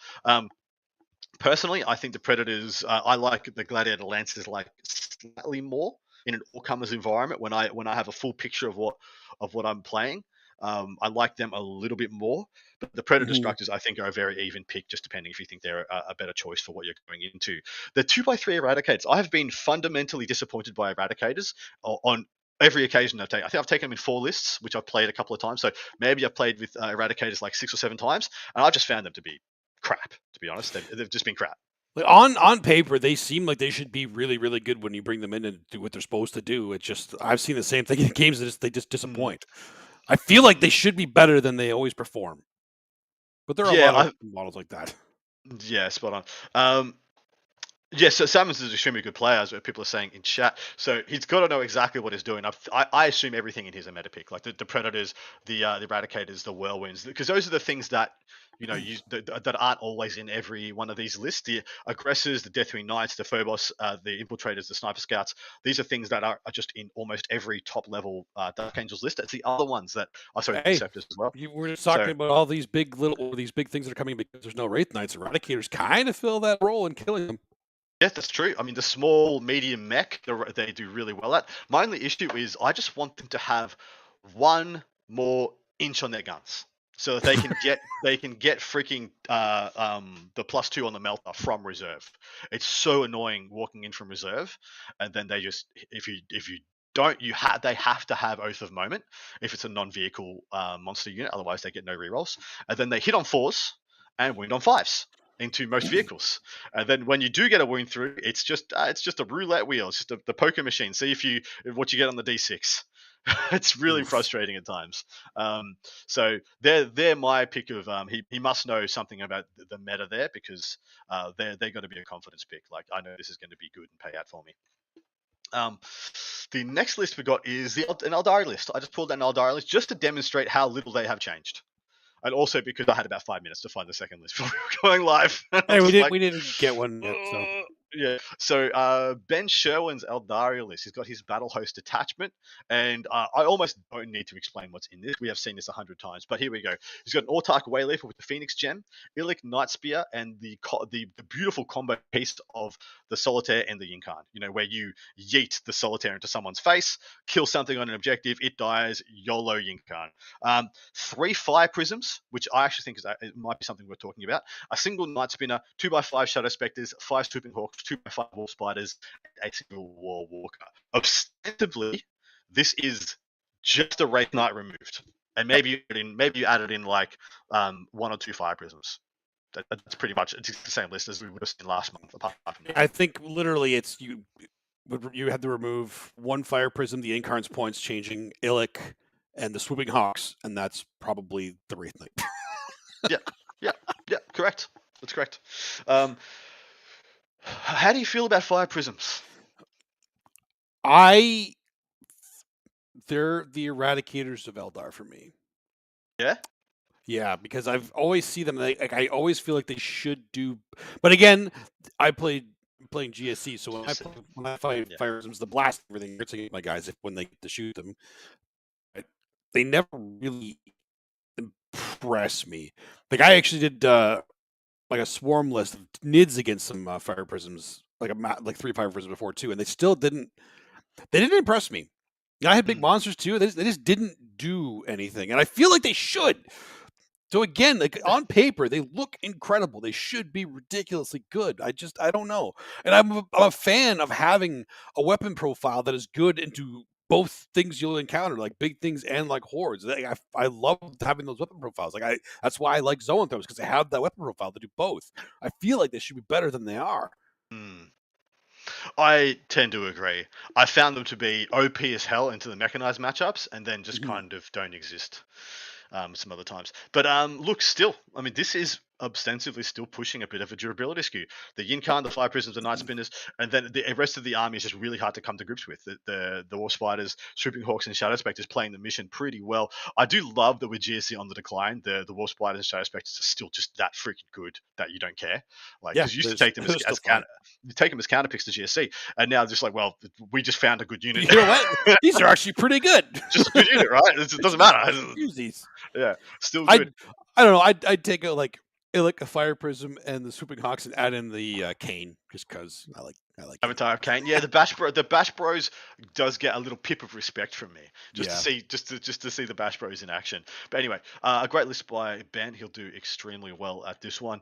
Personally, I think the Predators. I like the Gladiator Lancers like slightly more in an all-comers environment. When I have a full picture of what I'm playing, I like them a little bit more. But the Predator Destructors, I think, are a very even pick, just depending if you think they're a better choice for what you're going into. The 2x3 Eradicators, I have been fundamentally disappointed by Eradicators on every occasion I've taken. I think I've taken them in 4 lists, which I've played a couple of times. So maybe I've played with Eradicators like 6 or 7 times, and I've just found them to be crap. To be honest, they've just been crap. Like on paper, they seem like they should be really, really good when you bring them in and do what they're supposed to do. It's just I've seen the same thing in games that they just disappoint. I feel like they should be better than they always perform. But there are a lot of models like that. Yeah, spot on. Yes, so Salmons is an extremely good player, as people are saying in chat. So he's got to know exactly what he's doing. I assume everything in here is a meta pick, like the Predators, the Eradicators, the Whirlwinds, because those are the things that that aren't always in every one of these lists. The aggressors, the Deathwing Knights, the Phobos, the Infiltrators, the Sniper Scouts. These are things that are just in almost every top level Dark Angels list. It's the other ones that are Inceptors as well. We're just talking about all these big things that are coming because there's no Wraith Knights. Eradicators kind of fill that role in killing them. Yeah, that's true. I mean, the small, medium mech, they do really well at. My only issue is I just want them to have 1 more inch on their guns, so that they can get freaking the +2 on the melter from reserve. It's so annoying walking in from reserve, and then they just if you don't they have to have Oath of Moment if it's a non-vehicle monster unit, otherwise they get no rerolls, and then they hit on 4s and wound on 5s into most vehicles. And then when you do get a wound through, it's just a roulette wheel. It's just the poker machine. See what you get on the D6. It's really frustrating at times. So they're my pick of he must know something about the meta there, because they're going to be a confidence pick. Like, I know this is going to be good and pay out for me. The next list we got is an Eldari list. I just pulled an Eldari list just to demonstrate how little they have changed. And also because I had about 5 minutes to find the second list before we were going live. Hey, we didn't get one yet, so. Yeah. So Ben Sherwin's Eldari list, he's got his Battle Host attachment, and I almost don't need to explain what's in this. We have seen this 100 times, but here we go. He's got an Autark Wayleafer with the Phoenix Gem, Illic Night Spear, and the beautiful combo piece of the Solitaire and the Yinkan. You know, where you yeet the Solitaire into someone's face, kill something on an objective, it dies, YOLO Yinkan. 3 Fire Prisms, which I actually think it might be something we're talking about. A single Night Spinner, 2x5 Shadow Spectres, 5 Swooping Hawks, 2x5 Wolf Spiders, and a single War Walker. Ostensibly, this is just a Wraith Knight removed, and maybe you added in like 1 or 2 Fire Prisms. That's pretty much the same list as we would have seen last month. Apart from that. I think literally it's you had to remove 1 Fire Prism, the Incarn's points changing, Illic, and the Swooping Hawks, and that's probably the Wraith Knight. Yeah, correct. That's correct. How do you feel about Fire Prisms? They're the Eradicators of Eldar for me. Yeah? Yeah, because I've always see them. I always feel like they should do. But again, I playing GSC, so when I fight Fire Prisms, the blast everything hurts my guys when they get to shoot them. They never really impress me. Like I actually did like a swarm list of NIDs against some Fire Prisms, like 3 Fire Prisms before too, and they still didn't. They didn't impress me. I had big monsters too. They just didn't do anything, and I feel like they should. So again, like on paper, they look incredible. They should be ridiculously good. I don't know. And I'm a fan of having a weapon profile that is good into both things you'll encounter, like big things and like hordes. I love having those weapon profiles. That's why I like Zoanthropes, because they have that weapon profile to do both. I feel like they should be better than they are. I tend to agree. I found them to be OP as hell into the mechanized matchups, and then just kind of don't exist some other times. But look, still, I mean, this is ostensibly still pushing a bit of a durability skew. The Yinkan, the Fire Prisms, the Night Spinners, and then the rest of the army is just really hard to come to grips with. The War Spiders, Swooping Hawks, and Shadow Spectres playing the mission pretty well. I do love that with GSC on the decline, the War Spiders and Shadow Spectres are still just that freaking good that you don't care. Like, because you used to take them as counter, you take them as counter picks to GSC, and now just like, well, we just found a good unit. You know what? These are actually pretty good. Just a good unit, right? It doesn't matter. Use these. Yeah, still good. I don't know. I'd take a Fire Prism and the Swooping Hawks and add in the Kane, just because I like Avatar of Kane. Yeah, the Bash Bros does get a little pip of respect from me to see the Bash Bros in action. But anyway, a great list by Ben. He'll do extremely well at this one.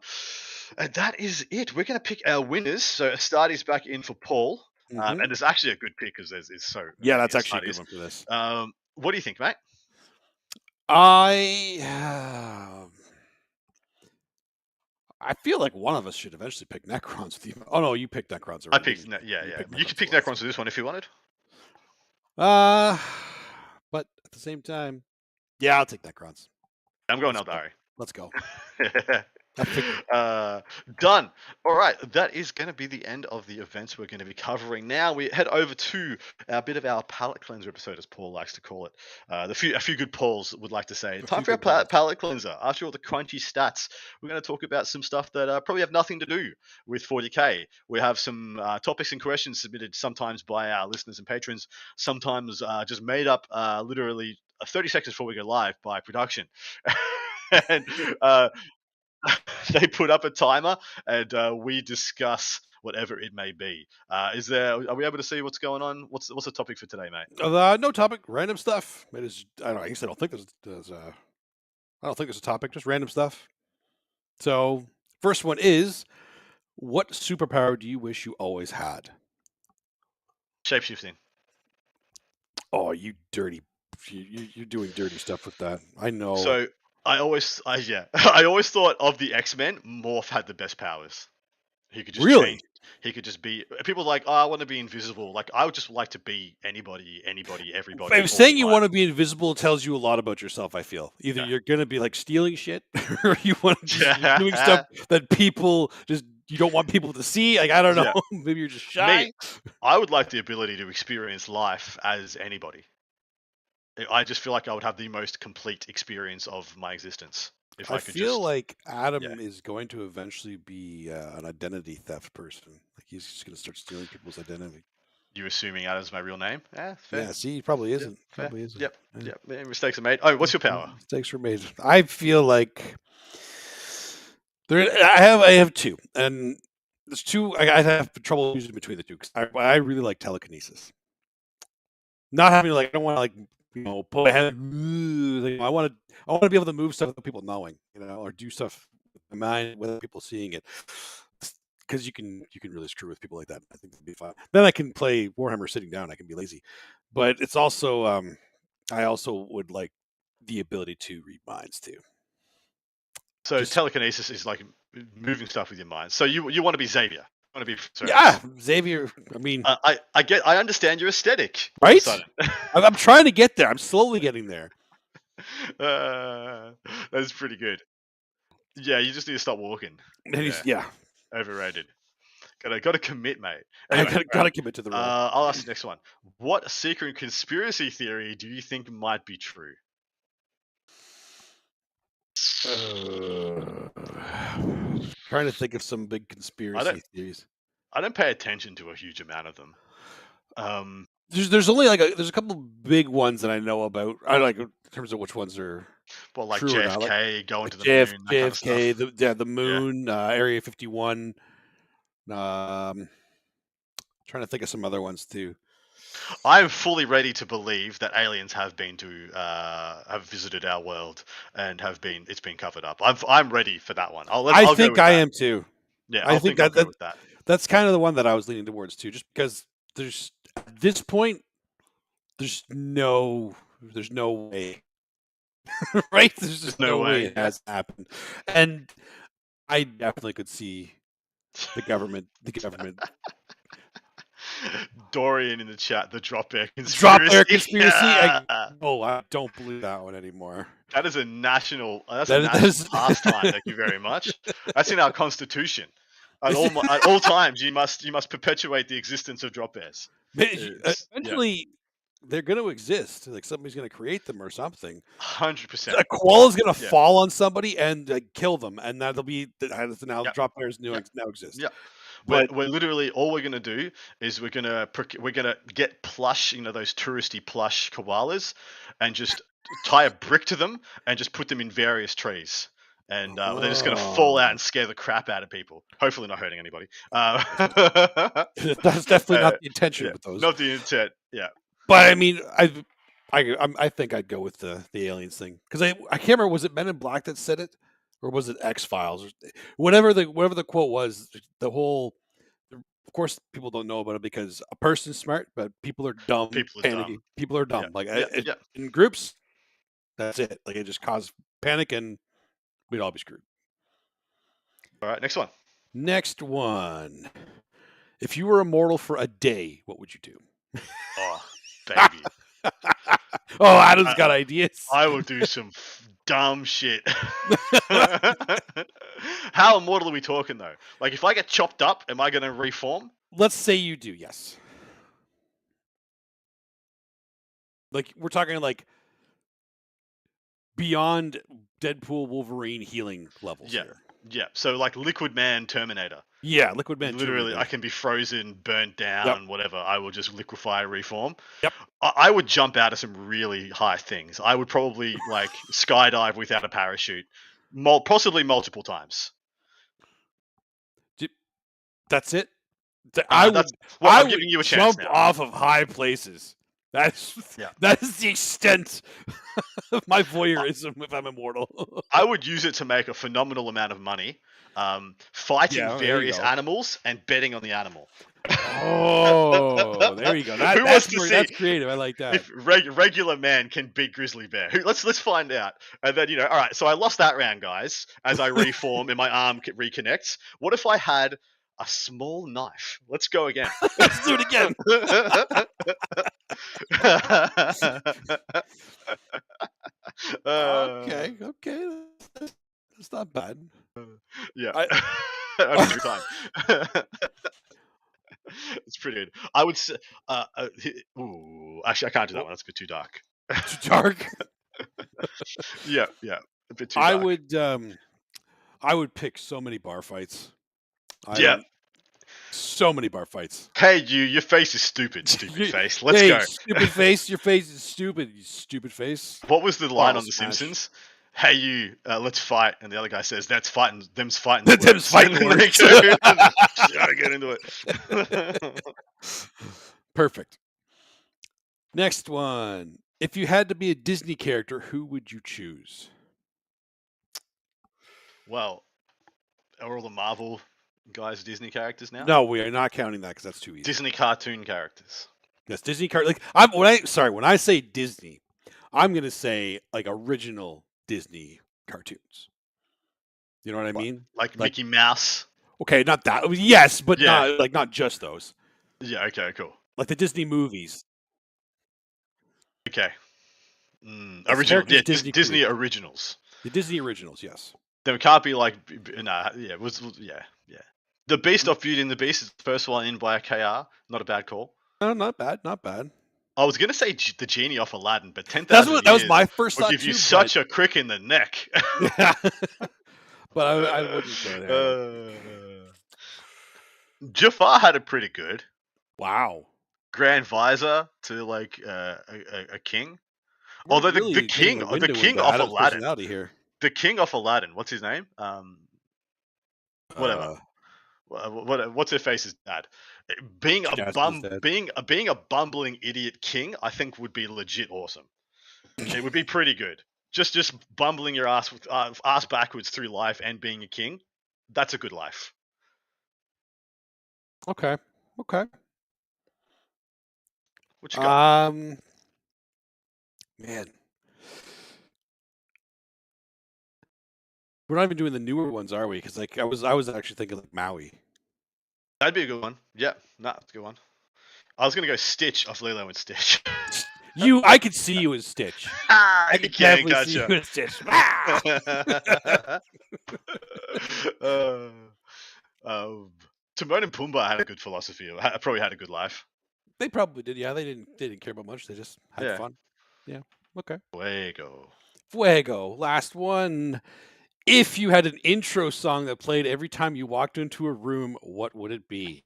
And that is it. We're going to pick our winners. So Astartes back in for Paul. And it's actually a good pick because it's so. Yeah, that's actually a good one for this. What do you think, mate? I feel like one of us should eventually pick Necrons with you. Oh no, you picked Necrons already. I picked, You could pick Necrons for this one if you wanted. But at the same time, yeah, I'll take Necrons. I'm going Eldari. Let's go. Done. All right, that is going to be the end of the events we're going to be covering. Now we head over to a bit of our palate cleanser episode, as Paul likes to call it. A few good Pauls would like to say. Time for our palate cleanser. After all the crunchy stats, we're going to talk about some stuff that probably have nothing to do with 40k. We have some topics and questions submitted sometimes by our listeners and patrons, sometimes just made up literally 30 seconds before we go live by production. And they put up a timer and we discuss whatever it may be. Are we able to see what's going on? What's the topic for today, mate? No topic, random stuff. It is. I don't know. I guess I don't think there's a topic. Just random stuff. So first one is, what superpower do you wish you always had? Shapeshifting. Oh, you dirty! You're doing dirty stuff with that. I know. So I always thought of the X-Men, Morph had the best powers. He could just change. He could just be. People are like, oh, I want to be invisible. Like, I would just like to be anybody, everybody. If saying you want to be invisible tells you a lot about yourself, I feel. Either you're going to be like stealing shit, or you want to be doing stuff that people just you don't want people to see. Like I don't know. Yeah. Maybe you're just shy. Me, I would like the ability to experience life as anybody. I just feel like I would have the most complete experience of my existence if I I could feel just. like Yeah. Adam is going to eventually be an identity theft person. Like he's just going to start stealing people's identity. You assuming Adam's my real name? Yeah, fair. Yeah, see, he probably Yep, isn't. fair. Probably isn't. Yep. Yeah. Yep. Yeah, mistakes are made. Oh, what's your power? Mistakes were made. I feel like I have two, and there's two. I have trouble choosing between the two because I really like telekinesis. Not having to, like, I don't want to, like, put my hand. Like, I want to be able to move stuff without people knowing, or do stuff with my mind without people seeing it. Because you can really screw with people like that. I think that'd be fun. Then I can play Warhammer sitting down. I can be lazy, but it's also I also would like the ability to read minds too. So telekinesis is like moving stuff with your mind. So you want to be Xavier. You want to be Xavier. I mean, I understand your aesthetic. Right? I'm trying to get there. I'm slowly getting there. That's pretty good. Yeah, you just need to stop walking. Yeah. Overrated. Gotta commit, mate. Anyway, I gotta commit to the role. I'll ask the next one. What secret conspiracy theory do you think might be true? Trying to think of some big conspiracy theories. I don't pay attention to a huge amount of them. There's only there's a couple big ones that I know about. I like in terms of which ones are. Well, like true JFK going to the moon. JFK, the moon, Area 51. Trying to think of some other ones too. I'm fully ready to believe that aliens have been to have visited our world and it's been covered up. I'm ready for that one. I think I am too. Yeah, I think I'll go with that. That's kind of the one that I was leaning towards too, just because at this point there's no way. Right? There's just no way it has happened. And I definitely could see the government Dorian in the chat, the drop air conspiracy. Drop air conspiracy? I don't believe that one anymore. That is a national pastime. Thank you very much. That's in our constitution. At all times, you must perpetuate the existence of drop airs. Eventually, they're going to exist. Like somebody's going to create them or something. 100%. A koala's going to fall on somebody and kill them, and that'll be now drop airs now exist. Yeah. But we're literally all we're gonna do is we're gonna get plush, those touristy plush koalas, and just tie a brick to them and just put them in various trees, and they're just gonna fall out and scare the crap out of people. Hopefully, not hurting anybody. That's definitely not the intention with those. Not the intent. Yeah. But I mean, I think I'd go with the aliens thing because I can't remember, was it Men in Black that said it? Or was it X-Files? Or whatever the quote was, of course, people don't know about it because a person's smart, but people are dumb. People are dumb. Yeah. In groups, that's it. Like it just caused panic, and we'd all be screwed. All right, next one. Next one. If you were immortal for a day, what would you do? Oh, baby. Adam's got ideas. I will do some dumb shit. How immortal are we talking though? Like if I get chopped up, am I going to reform? Let's say you do, yes. Like we're talking like beyond Deadpool, Wolverine healing levels here. Yeah. So like Liquid Man, Terminator. Yeah, Liquid Man. Literally, Terminator. I can be frozen, burnt down, whatever. I will just liquefy, reform. Yep. I would jump out of some really high things. I would probably like skydive without a parachute, possibly multiple times. That's it. I'm giving you a chance jump off of high places. That is the extent of my voyeurism if I'm immortal. I would use it to make a phenomenal amount of money, fighting various animals and betting on the animal. Oh, there you go. That's creative. I like that. If regular man can beat grizzly bear, let's find out. And then all right. So I lost that round, guys. As I reform and my arm reconnects. What if I had a small knife? Let's go again. Let's do it again. Okay. That's not bad. Yeah. Every time. would say, actually, I can't do that one. That's a bit too dark. Too dark. Yeah, a bit too dark. I would pick so many bar fights. So many bar fights. Hey, your face is stupid, face. Let's go. Stupid face, your face is stupid, you stupid face. What was the line on The Simpsons? Hey, you, let's fight. And the other guy says, them's fighting. Them's fighting words. Gotta get into it. Perfect. Next one. If you had to be a Disney character, who would you choose? Well, are all the Marvel guys Disney characters now? No, we are not counting that because that's too easy. Disney cartoon characters. Yes, Disney when I say Disney, I'm gonna say like original Disney cartoons. You know what I mean? Like Mickey Mouse. Okay, not that. Yes, but not just those. Yeah. Okay. Cool. Like the Disney movies. Okay. Original. Yeah. Disney originals. The Disney originals. Yes. There can't be like yeah. The Beast of Beauty and the Beast is the first one in by a KR. Not a bad call. No, not bad. I was gonna say the genie off Aladdin, but 10,000 that was my first thought. Would give you such a crick in the neck. Yeah. But I wouldn't go there. Jafar had it pretty good. Wow. Grand Visor to like a king. Although the king off Aladdin. Here. The king off Aladdin. What's his name? Whatever. What's her face's dad? Being a bumbling idiot king, I think would be legit awesome. It would be pretty good. Just bumbling your ass backwards through life and being a king. That's a good life. Okay. What you got? Man. We're not even doing the newer ones, are we? Because like I was actually thinking like Maui. That'd be a good one. Yeah, that's a good one. I was gonna go Stitch off Lilo and Stitch. I could see you as Stitch. I could definitely see you as Stitch. Timon and Pumbaa had a good philosophy. Probably had a good life. They probably did. Yeah, they didn't care about much. They just had fun. Yeah. Okay. Fuego. Last one. If you had an intro song that played every time you walked into a room, what would it be?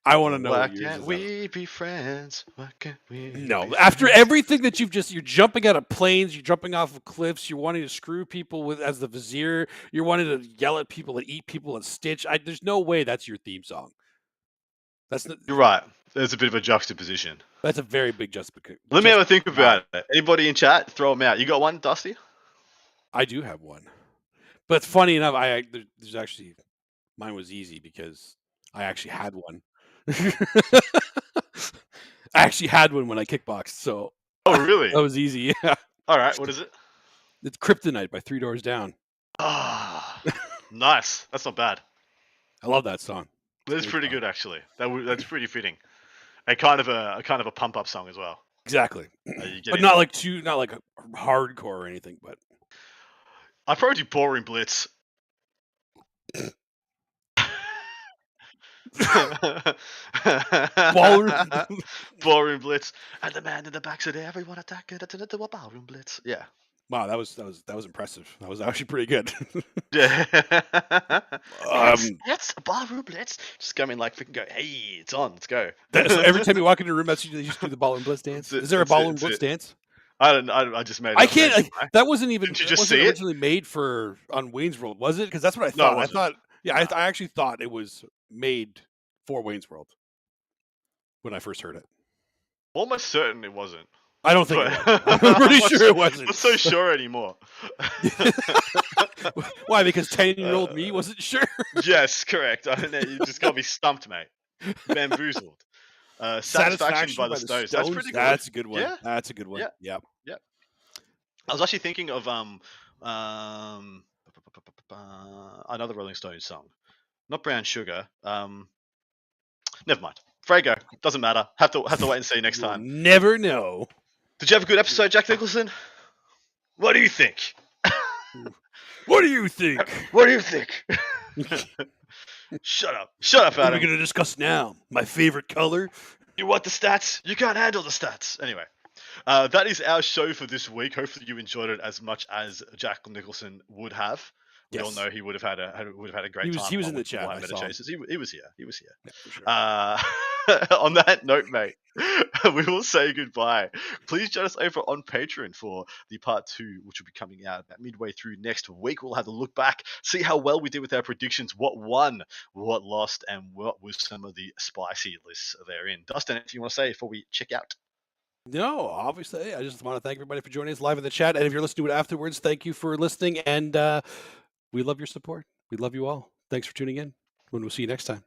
I want to know. Why can't we be friends? Why can't we? No, after everything that you're jumping out of planes, you're jumping off of cliffs, you're wanting to screw people as the vizier, you're wanting to yell at people and eat people and Stitch. There's no way that's your theme song. You're right. There's a bit of a juxtaposition. That's a very big juxtaposition. Let me have a think about it. Anybody in chat, throw them out. You got one, Dusty? I do have one, but funny enough, there's actually mine was easy because I actually had one. I actually had one when I kickboxed, so. Oh, really? That was easy. Yeah. All right. What is it? It's Kryptonite by 3 Doors Down. Ah, nice. That's not bad. I love that song. That's pretty good, actually. That's pretty fitting. A kind of a pump up song as well. Exactly. But not like hardcore or anything. But I probably do Ballroom Blitz. Ballroom Blitz, and the man in the back said, "Everyone attack it to a ballroom blitz." Yeah. Wow, that was impressive. That was actually pretty good. Yeah. It's a ballroom blitz. Just come in like freaking go. Hey, it's on. Let's go. So every time you walk into a room, that's usually you just do the ballroom blitz dance. Is there a ballroom blitz dance? I just made it. I can't. That wasn't even. Did you just wasn't see originally made on Wayne's World, was it? Because that's what I thought. No, I thought. Yeah, I actually thought it was made for Wayne's World when I first heard it. Almost certain it wasn't. I don't think it was. I'm pretty sure it wasn't. I'm not so sure anymore. Why? Because 10-year-old me wasn't sure? Yes, correct. I know, you just got me stumped, mate. Bamboozled. Satisfaction by the Stones. That's pretty good. That's a good one. Yeah. That's a good one. Yeah. I was actually thinking of another Rolling Stones song. Not Brown Sugar. Never mind. Frago. Doesn't matter. Have to wait and see next time. Never know. Did you have a good episode, Jack Nicholson? What do you think? What do you think? What do you think? Shut up, What are we Adam. going to discuss now? My favorite color? You want the stats? You can't handle the stats. Anyway, that is our show for this week. Hopefully, you enjoyed it as much as Jack Nicholson would have. We all know he would have had a great time. He was in the with chat. Warhammer Meta Chasers. He was here. He was here. Yeah, for sure. On that note, mate, we will say goodbye. Please join us over on Patreon for the part 2, which will be coming out about midway through next week. We'll have a look back, see how well we did with our predictions, what won, what lost, and what was some of the spicy lists therein. Dustin, anything you want to say before we check out? No, obviously, I just want to thank everybody for joining us live in the chat. And if you're listening to it afterwards, thank you for listening. And we love your support. We love you all. Thanks for tuning in. And we'll see you next time.